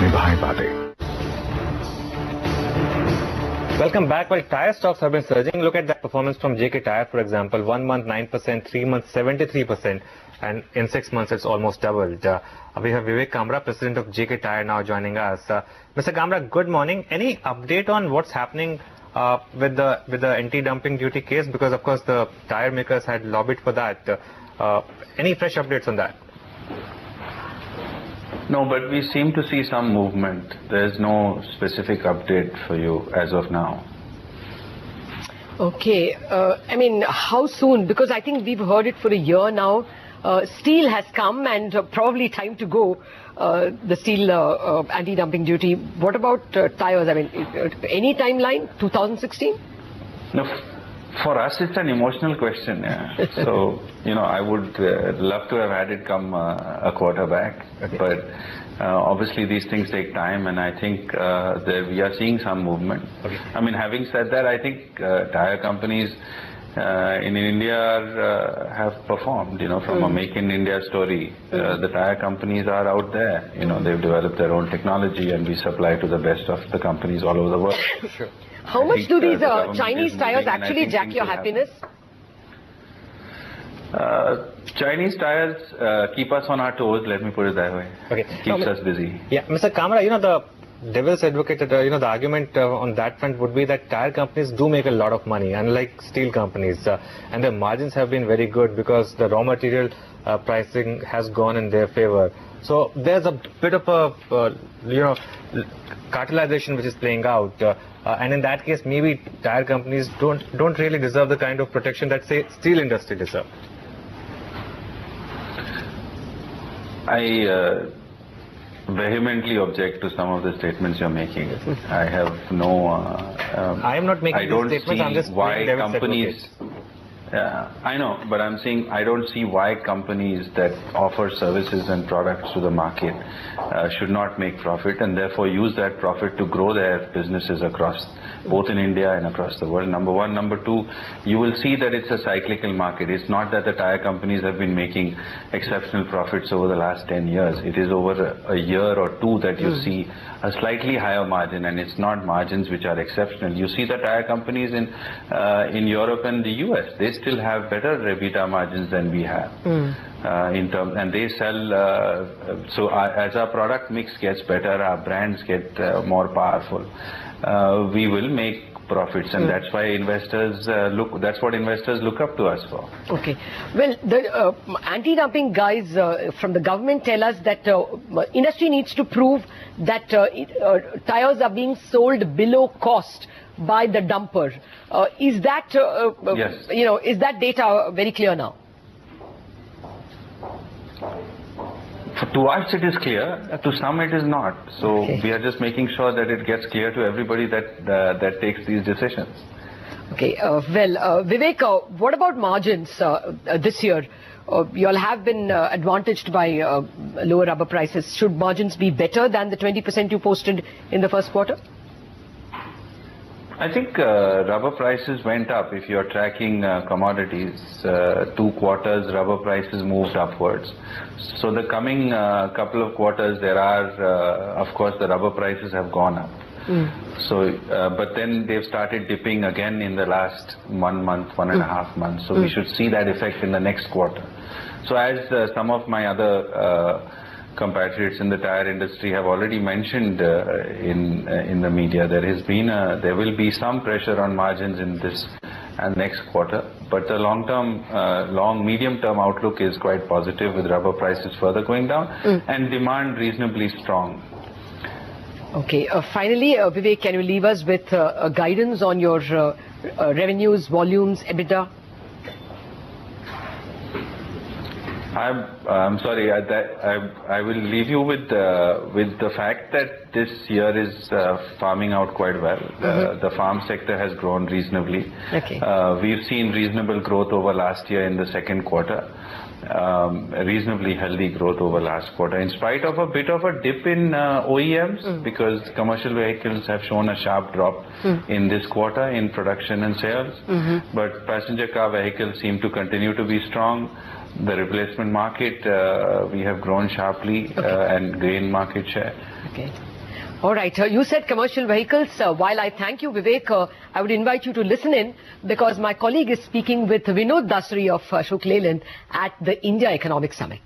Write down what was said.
निभाएं बातें। Welcome back. Well, Tyre stocks have been surging. Look at that performance from JK Tyre, for example. 1 month 9%, 3 months 73%, and in 6 months it's almost doubled. We have Vivek Kamra, president of JK Tyre, now joining us. Mr. Kamra, good morning. Any update on what's happening with the anti-dumping duty case? Because of course the tyre makers had lobbied for that. Any fresh updates on that? No, but we seem to see some movement. There's no specific update for you as of now. Okay. I mean, how soon? Because I think we've heard it for a year now. Steel has come and probably time to go, the steel anti-dumping duty. What about tyres? I mean, any timeline? 2016? No, for us it's an emotional question. Yeah. So, you know, I would love to have had it come a quarter back. Okay. But obviously these things take time, and I think that we are seeing some movement. Okay. I mean, having said that, I think tyre companies in India have performed, you know, from a Make in India story. The tyre companies are out there, you know, they've developed their own technology, and we supply to the best of the companies all over the world. Sure. How much do these Chinese tyres actually jack your happiness? Chinese tyres keep us on our toes, let me put it that way. Okay. Keeps us busy. Yeah, Mr. Kamra, you know, the devil's advocate, you know, the argument on that front would be that tyre companies do make a lot of money, unlike steel companies, and their margins have been very good because the raw material pricing has gone in their favor. So there's a bit of a, you know, cartelization which is playing out, and in that case, maybe tyre companies don't really deserve the kind of protection that, say, steel industry deserve. I vehemently object to some of the statements you're making. I have no. I am not making these statements. I'm just why companies. I know, but I'm saying I don't see why companies that offer services and products to the market should not make profit, and therefore use that profit to grow their businesses across, both in India and across the world. Number one. Number two, you will see that it's a cyclical market. It's not that the tyre companies have been making exceptional profits over the last 10 years. It is over a year or two that you see a slightly higher margin, and it's not margins which are exceptional. You see the tyre companies in Europe and the US, they still have better EBITDA margins than we have. In terms, and they sell, so as our product mix gets better, our brands get more powerful, we will make profits, and that's why investors that's what investors look up to us for. Okay. Well, the anti-dumping guys from the government tell us that industry needs to prove that tyres are being sold below cost by the dumper. Is that yes. You know, is that data very clear now? To us it is clear, to some it is not. So we are just making sure that it gets clear to everybody that takes these decisions. Okay, well, Vivek, what about margins this year? You all have been advantaged by lower rubber prices. Should margins be better than the 20% you posted in the first quarter? I think rubber prices went up. If you're tracking commodities, 2 quarters rubber prices moved upwards. So the coming couple of quarters, there are, of course, the rubber prices have gone up. So, but then they've started dipping again in the last 1 month, 1.5 months. So we should see that effect in the next quarter. So as some of my other compatriots in the tyre industry have already mentioned in the media, there will be some pressure on margins in this and next quarter, but the medium-term outlook is quite positive, with rubber prices further going down and demand reasonably strong. Okay, finally, Vivek, can you leave us with guidance on your revenues, volumes, EBITDA? I'm sorry. I will leave you with the fact that this year is farming out quite well. The farm sector has grown reasonably. Okay. We've seen reasonable growth over last year in the second quarter. Reasonably healthy growth over last quarter, in spite of a bit of a dip in OEMs, because commercial vehicles have shown a sharp drop in this quarter in production and sales. But passenger car vehicles seem to continue to be strong. The replacement market, we have grown sharply and gained market share. Okay. All right. You said commercial vehicles. While I thank you, Vivek, I would invite you to listen in because my colleague is speaking with Vinod Dasri of Ashok Leyland at the India Economic Summit.